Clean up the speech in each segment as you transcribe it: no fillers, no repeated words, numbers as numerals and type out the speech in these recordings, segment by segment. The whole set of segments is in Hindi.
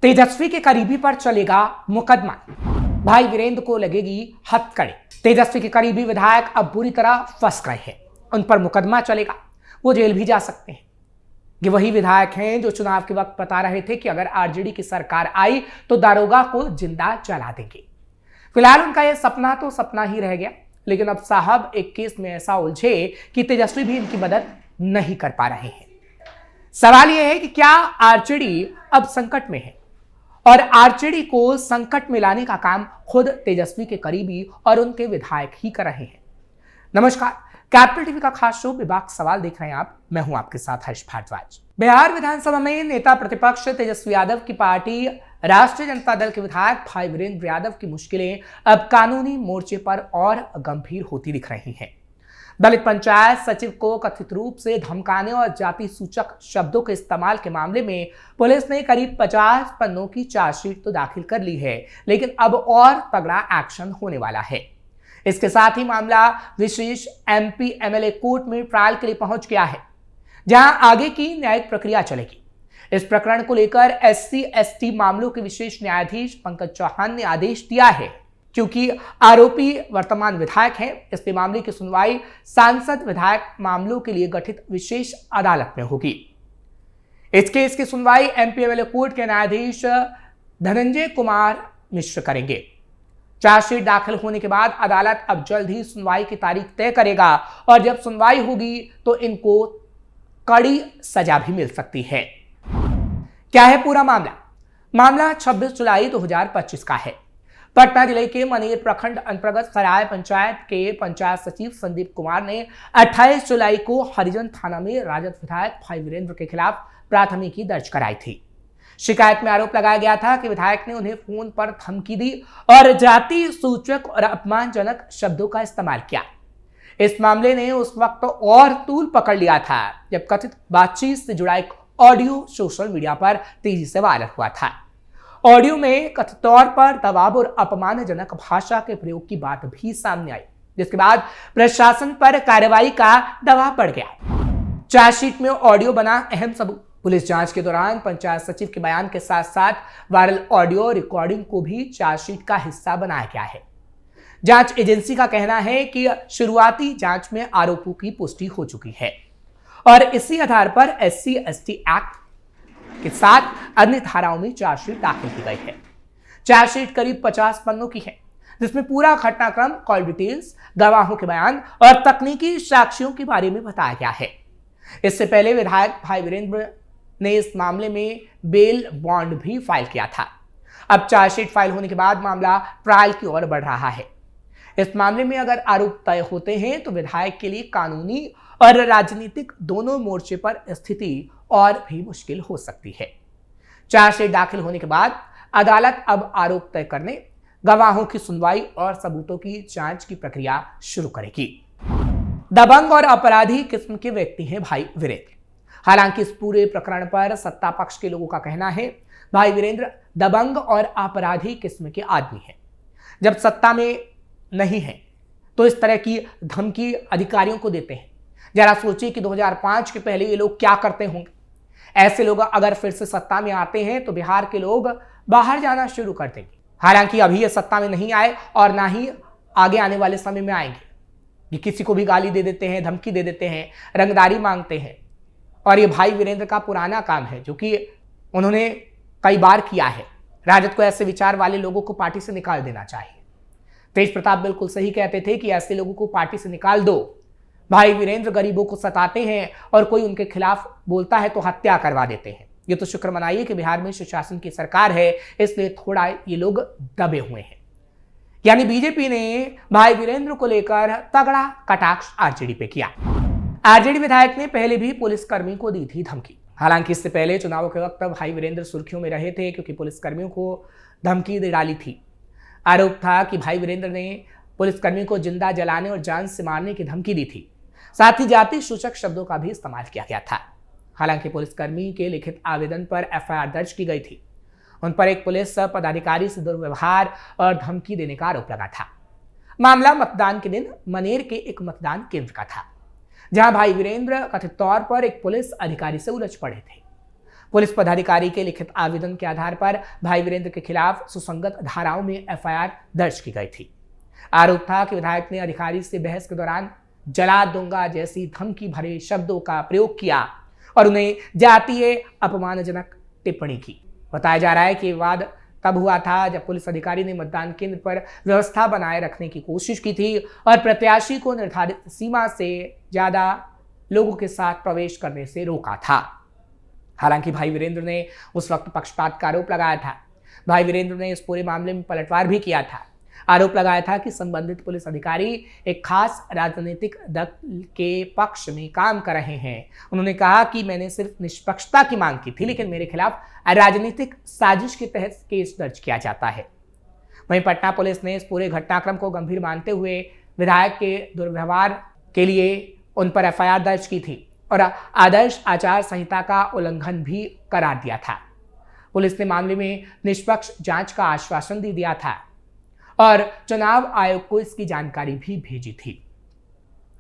तेजस्वी के करीबी पर चलेगा मुकदमा, भाई वीरेंद्र को लगेगी हथकड़ी। तेजस्वी के करीबी विधायक अब बुरी तरह फंस गए हैं, उन पर मुकदमा चलेगा, वो जेल भी जा सकते हैं। ये वही विधायक हैं जो चुनाव के वक्त बता रहे थे कि अगर आरजेडी की सरकार आई तो दारोगा को जिंदा जला देंगे। फिलहाल उनका यह सपना तो सपना ही रह गया, लेकिन अब साहब एक केस में ऐसा उलझे कि तेजस्वी भी इनकी मदद नहीं कर पा रहे हैं। सवाल यह है कि क्या आरजेडी अब संकट में है और आरजेडी को संकट में लाने का काम खुद तेजस्वी के करीबी और उनके विधायक ही कर रहे हैं। नमस्कार, कैपिटल टीवी का खास शो विभाग सवाल देख रहे हैं आप। मैं हूं आपके साथ हर्ष भारद्वाज। बिहार विधानसभा में नेता प्रतिपक्ष तेजस्वी यादव की पार्टी राष्ट्रीय जनता दल के विधायक भाई वीरेंद्र यादव की मुश्किलें अब कानूनी मोर्चे पर और गंभीर होती दिख रही हैं। दलित पंचायत सचिव को कथित रूप से धमकाने और जाति सूचक शब्दों के इस्तेमाल के मामले में पुलिस ने करीब 50 पन्नों की चार्जशीट तो दाखिल कर ली है, लेकिन अब और तगड़ा एक्शन होने वाला है। इसके साथ ही मामला विशेष एमपी एमएलए कोर्ट में ट्रायल के लिए पहुंच गया है, जहां आगे की न्यायिक प्रक्रिया चलेगी। इस प्रकरण को लेकर एससी एसटी मामलों के विशेष न्यायाधीश पंकज चौहान ने आदेश दिया है। क्योंकि आरोपी वर्तमान विधायक हैं, इसलिए मामले की सुनवाई सांसद विधायक मामलों के लिए गठित विशेष अदालत में होगी। इस केस की सुनवाई एमपी एमएलए कोर्ट के न्यायाधीश धनंजय कुमार मिश्र करेंगे। चार्जशीट दाखिल होने के बाद अदालत अब जल्द ही सुनवाई की तारीख तय करेगा और जब सुनवाई होगी तो इनको कड़ी सजा भी मिल सकती है। क्या है पूरा मामला? मामला 26 जुलाई 2025 का है। पटना जिले के मनेर प्रखंड अंतर्गत सराय पंचायत के पंचायत सचिव संदीप कुमार ने 28 जुलाई को हरिजन थाना में राजद विधायक भाई वीरेंद्र के खिलाफ प्राथमिकी दर्ज कराई थी। शिकायत में आरोप लगाया गया था कि विधायक ने उन्हें फोन पर धमकी दी और जाति सूचक और अपमानजनक शब्दों का इस्तेमाल किया। इस मामले ने उस वक्त और तूल पकड़ लिया था जब कथित बातचीत से जुड़ा एक ऑडियो सोशल मीडिया पर तेजी से वायरल हुआ था। ऑडियो में कथित तौर पर दबाव और अपमानजनक भाषा के प्रयोग की बात भी सामने आई, जिसके बाद प्रशासन पर कार्रवाई का दबाव बढ़ गया। चार्जशीट में ऑडियो बना अहम सबूत। पुलिस जांच के दौरान पंचायत सचिव के बयान के साथ साथ वायरल ऑडियो रिकॉर्डिंग को भी चार्जशीट का हिस्सा बनाया गया है। जांच एजेंसी का कहना है कि शुरुआती जांच में आरोपों की पुष्टि हो चुकी है और इसी आधार पर एससी एसटी एक्ट के साथ अन्य धाराओं में चार्जशीट दाखिल की गई है। चार्जशीट करीब 50 पन्नों की है, जिसमें पूरा घटनाक्रम, कॉल डिटेल्स, गवाहों के बयान और तकनीकी साक्ष्यों के बारे में बताया गया है। इससे पहले विधायक भाई वीरेंद्र ने इस मामले में बेल बॉन्ड भी फाइल किया था। अब चार्जशीट फाइल होने के बाद मामला ट्रायल की ओर बढ़ रहा है। इस मामले में अगर आरोप तय होते हैं तो विधायक के लिए कानूनी और राजनीतिक दोनों मोर्चे पर स्थिति और भी मुश्किल हो सकती है। चार्जशीट दाखिल होने के बाद अदालत अब आरोप तय करने, गवाहों की सुनवाई और सबूतों की जांच की प्रक्रिया शुरू करेगी। दबंग और अपराधी किस्म के व्यक्ति हैं भाई वीरेंद्र। हालांकि इस पूरे प्रकरण पर सत्ता पक्ष के लोगों का कहना है भाई वीरेंद्र दबंग और अपराधी किस्म के आदमी हैं। जब सत्ता में नहीं है तो इस तरह की धमकी अधिकारियों को देते हैं। जरा सोचिए कि 2005 के पहले ये लोग क्या करते होंगे। ऐसे लोग अगर फिर से सत्ता में आते हैं तो बिहार के लोग बाहर जाना शुरू कर देंगे। हालांकि अभी ये सत्ता में नहीं आए और ना ही आगे आने वाले समय में आएंगे। ये किसी को भी गाली दे देते हैं, धमकी दे देते हैं, रंगदारी मांगते हैं और ये भाई वीरेंद्र का पुराना काम है जो कि उन्होंने कई बार किया है। राजद को ऐसे विचार वाले लोगों को पार्टी से निकाल देना चाहिए। तेज प्रताप बिल्कुल सही कहते थे कि ऐसे लोगों को पार्टी से निकाल दो। भाई वीरेंद्र गरीबों को सताते हैं और कोई उनके खिलाफ बोलता है तो हत्या करवा देते हैं। ये तो शुक्र मनाइए कि बिहार में सुशासन की सरकार है, इसलिए थोड़ा ये लोग दबे हुए हैं। यानी बीजेपी ने भाई वीरेंद्र को लेकर तगड़ा कटाक्ष आरजेडी पे किया। आरजेडी विधायक ने पहले भी पुलिसकर्मी को दी थी धमकी। हालांकि इससे पहले चुनावों के वक्त भाई वीरेंद्र सुर्खियों में रहे थे क्योंकि पुलिसकर्मियों को धमकी दे डाली थी। आरोप था कि भाई वीरेंद्र ने पुलिसकर्मी को जिंदा जलाने और जान से मारने की धमकी दी थी। साथ ही जाति सूचक शब्दों का भी इस्तेमाल किया गया था। हालांकि पुलिसकर्मी के लिखित आवेदन पर एफआईआर दर्ज की गई थी। उन पर एक पुलिस पदाधिकारी से दुर्व्यवहार और धमकी देने का आरोप लगा था। मामला मतदान के दिन मनेर के एक मतदान केंद्र का था, जहां भाई वीरेंद्र कथित तौर पर एक पुलिस अधिकारी से उलझ पड़े थे। पुलिस पदाधिकारी के लिखित आवेदन के आधार पर भाई वीरेंद्र के खिलाफ सुसंगत धाराओं में एफआईआर दर्ज की गई थी। आरोप था कि विधायक ने अधिकारी से बहस के दौरान जला दूंगा जैसी धमकी भरे शब्दों का प्रयोग किया और उन्हें जातीय अपमानजनक टिप्पणी की। बताया जा रहा है कि विवाद तब हुआ था जब पुलिस अधिकारी ने मतदान केंद्र पर व्यवस्था बनाए रखने की कोशिश की थी और प्रत्याशी को निर्धारित सीमा से ज्यादा लोगों के साथ प्रवेश करने से रोका था। हालांकि भाई वीरेंद्र ने उस वक्त पक्षपात का आरोप लगाया था। भाई वीरेंद्र ने इस पूरे मामले में पलटवार भी किया था। आरोप लगाया था कि संबंधित पुलिस अधिकारी एक खास राजनीतिक दल के पक्ष में काम कर रहे हैं। उन्होंने कहा कि मैंने सिर्फ निष्पक्षता की मांग की थी, लेकिन मेरे खिलाफ राजनीतिक साजिश के तहत केस दर्ज किया जाता है। वहीं पटना पुलिस ने इस पूरे घटनाक्रम को गंभीर मानते हुए विधायक के दुर्व्यवहार के लिए उन पर एफआईआर दर्ज की थी और आदर्श आचार संहिता का उल्लंघन भी करार दिया था। पुलिस ने मामले में निष्पक्ष जांच का आश्वासन भी दिया था और चुनाव आयोग को इसकी जानकारी भी भेजी थी।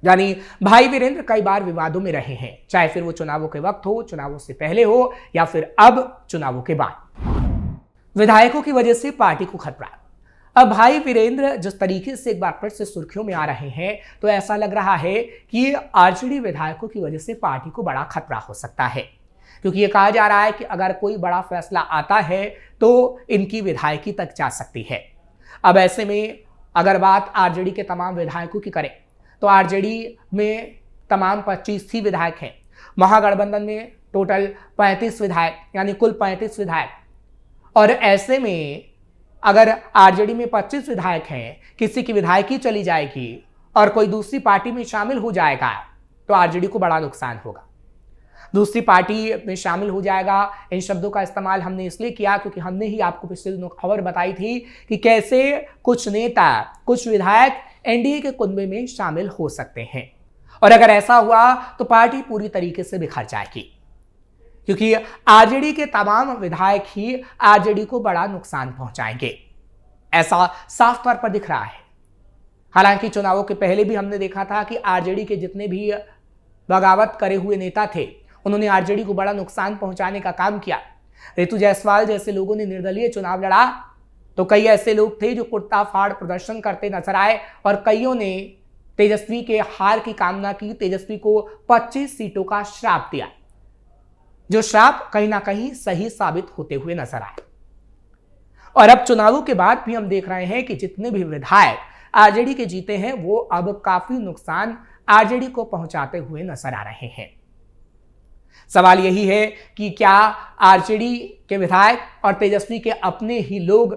यानी भाई वीरेंद्र कई बार विवादों में रहे हैं, चाहे फिर वो चुनावों के वक्त हो, चुनावों से पहले हो या फिर अब चुनावों के बाद। विधायकों की वजह से पार्टी को खतरा। अब भाई वीरेंद्र जिस तरीके से एक बार फिर से सुर्खियों में आ रहे हैं, तो ऐसा लग रहा है कि आरजेडी विधायकों की वजह से पार्टी को बड़ा खतरा हो सकता है, क्योंकि ये कहा जा रहा है कि अगर कोई बड़ा फैसला आता है तो इनकी विधायकी तक जा सकती है। अब ऐसे में अगर बात आरजेडी के तमाम विधायकों की करें तो आरजेडी में तमाम 25 ही विधायक हैं। महागठबंधन में टोटल 35 विधायक, यानी कुल 35 विधायक। और ऐसे में अगर आरजेडी में 25 विधायक हैं, किसी की विधायकी चली जाएगी और कोई दूसरी पार्टी में शामिल हो जाएगा तो आरजेडी को बड़ा नुकसान होगा। दूसरी पार्टी में शामिल हो जाएगा, इन शब्दों का इस्तेमाल हमने इसलिए किया क्योंकि हमने ही आपको पिछले दिनों खबर बताई थी कि कैसे कुछ नेता, कुछ विधायक एनडीए के कुनबे में शामिल हो सकते हैं। और अगर ऐसा हुआ तो पार्टी पूरी तरीके से बिखर जाएगी, क्योंकि आरजेडी के तमाम विधायक ही आरजेडी को बड़ा नुकसान पहुंचाएंगे, ऐसा साफ तौर पर दिख रहा है। हालांकि चुनावों के पहले भी हमने देखा था कि आरजेडी के जितने भी बगावत करे हुए नेता थे, उन्होंने आरजेडी को बड़ा नुकसान पहुंचाने का काम किया। रितु जायसवाल जैसे लोगों ने निर्दलीय चुनाव लड़ा तो कई ऐसे लोग थे जो कुर्ता फाड़ प्रदर्शन करते नजर आए और कईयों ने तेजस्वी के हार की कामना की, तेजस्वी को 25 सीटों का श्राप दिया, जो श्राप कहीं ना कहीं सही साबित होते हुए नजर आए। और अब चुनावों के बाद भी हम देख रहे हैं कि जितने भी विधायक आरजेडी के जीते हैं वो अब काफी नुकसान आरजेडी को पहुंचाते हुए नजर आ रहे हैं। सवाल यही है कि क्या आरजेडी के विधायक और तेजस्वी के अपने ही लोग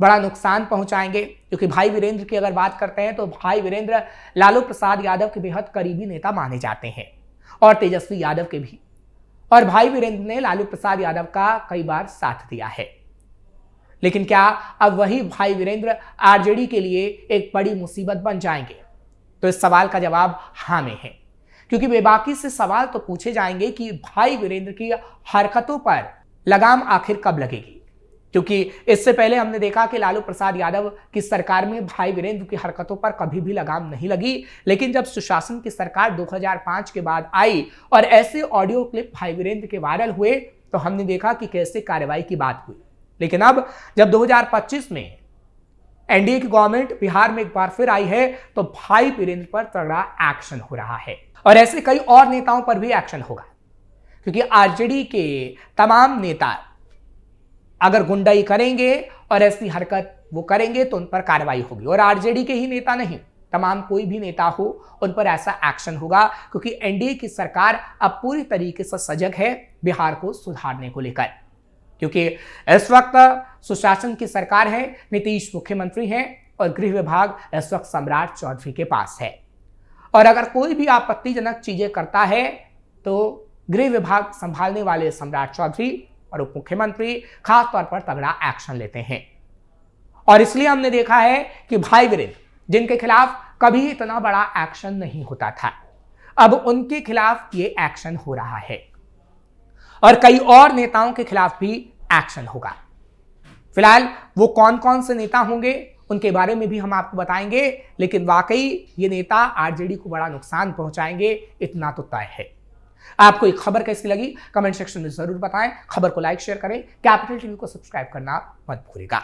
बड़ा नुकसान पहुंचाएंगे? क्योंकि भाई वीरेंद्र की अगर बात करते हैं तो भाई वीरेंद्र लालू प्रसाद यादव के बेहद करीबी नेता माने जाते हैं और तेजस्वी यादव के भी। और भाई वीरेंद्र ने लालू प्रसाद यादव का कई बार साथ दिया है। लेकिन क्या अब वही भाई वीरेंद्र आरजेडी के लिए एक बड़ी मुसीबत बन जाएंगे? तो इस सवाल का जवाब हाँ में है, क्योंकि बेबाकी से सवाल तो पूछे जाएंगे कि भाई वीरेंद्र की हरकतों पर लगाम आखिर कब लगेगी। क्योंकि इससे पहले हमने देखा कि लालू प्रसाद यादव की सरकार में भाई वीरेंद्र की हरकतों पर कभी भी लगाम नहीं लगी, लेकिन जब सुशासन की सरकार 2005 के बाद आई और ऐसे ऑडियो क्लिप भाई वीरेंद्र के वायरल हुए तो हमने देखा कि कैसे कार्रवाई की बात हुई। लेकिन अब जब 2025 में एनडीए की गवर्नमेंट बिहार में एक बार फिर आई है तो भाई वीरेंद्र पर तगड़ा एक्शन हो रहा है और ऐसे कई और नेताओं पर भी एक्शन होगा, क्योंकि आरजेडी के तमाम नेता अगर गुंडाई करेंगे और ऐसी हरकत वो करेंगे तो उन पर कार्रवाई होगी। और आरजेडी के ही नेता नहीं, तमाम कोई भी नेता हो उन पर ऐसा एक्शन होगा, क्योंकि एनडीए की सरकार अब पूरी तरीके से सजग है बिहार को सुधारने को लेकर। क्योंकि इस वक्त सुशासन की सरकार है, नीतीश मुख्यमंत्री हैं और गृह विभाग इस वक्त सम्राट चौधरी के पास है। और अगर कोई भी आपत्तिजनक चीजें करता है तो गृह विभाग संभालने वाले सम्राट चौधरी और उप मुख्यमंत्री खास तौर पर तगड़ा एक्शन लेते हैं। और इसलिए हमने देखा है कि भाई वीरेंद्र, जिनके खिलाफ कभी इतना बड़ा एक्शन नहीं होता था, अब उनके खिलाफ ये एक्शन हो रहा है और कई और नेताओं के खिलाफ भी एक्शन होगा। फिलहाल वो कौन कौन से नेता होंगे उनके बारे में भी हम आपको बताएंगे, लेकिन वाकई ये नेता आरजेडी को बड़ा नुकसान पहुंचाएंगे, इतना तो तय है। आपको ये खबर कैसी लगी कमेंट सेक्शन में जरूर बताएं। खबर को लाइक शेयर करें, कैपिटल टीवी को सब्सक्राइब करना मत भूलिएगा।